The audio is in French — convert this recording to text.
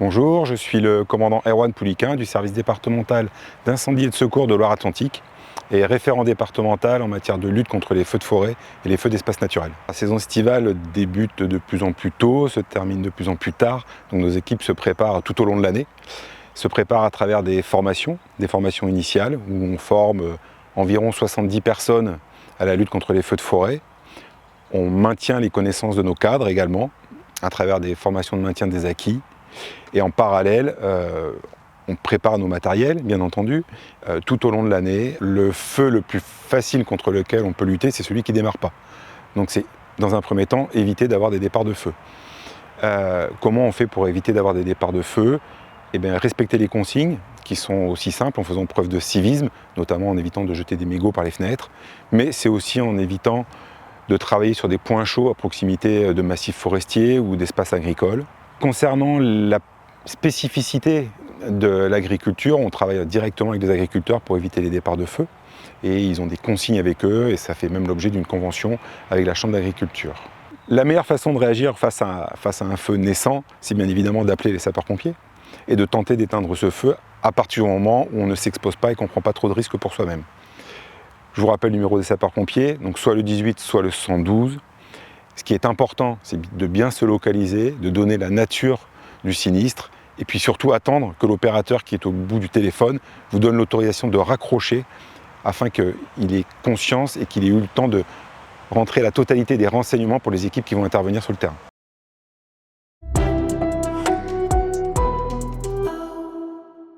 Bonjour, je suis le commandant Erwan Pouliquin du service départemental d'incendie et de secours de Loire-Atlantique et référent départemental en matière de lutte contre les feux de forêt et les feux d'espace naturel. La saison estivale débute de plus en plus tôt, se termine de plus en plus tard, donc nos équipes se préparent tout au long de l'année, se préparent à travers des formations initiales où on forme environ 70 personnes à la lutte contre les feux de forêt. On maintient les connaissances de nos cadres également à travers des formations de maintien des acquis. Et en parallèle, on prépare nos matériels, bien entendu, tout au long de l'année. Le feu le plus facile contre lequel on peut lutter, c'est celui qui ne démarre pas. Donc c'est, dans un premier temps, éviter d'avoir des départs de feu. Comment on fait pour éviter d'avoir des départs de feu ? Eh bien, respecter les consignes, qui sont aussi simples, en faisant preuve de civisme, notamment en évitant de jeter des mégots par les fenêtres, mais c'est aussi en évitant de travailler sur des points chauds à proximité de massifs forestiers ou d'espaces agricoles. Concernant la spécificité de l'agriculture, on travaille directement avec des agriculteurs pour éviter les départs de feu et ils ont des consignes avec eux et ça fait même l'objet d'une convention avec la Chambre d'agriculture. La meilleure façon de réagir face à un feu naissant, c'est bien évidemment d'appeler les sapeurs-pompiers et de tenter d'éteindre ce feu à partir du moment où on ne s'expose pas et qu'on ne prend pas trop de risques pour soi-même. Je vous rappelle le numéro des sapeurs-pompiers, donc soit le 18, soit le 112. Ce qui est important, c'est de bien se localiser, de donner la nature du sinistre et puis surtout attendre que l'opérateur qui est au bout du téléphone vous donne l'autorisation de raccrocher afin qu'il ait conscience et qu'il ait eu le temps de rentrer la totalité des renseignements pour les équipes qui vont intervenir sur le terrain.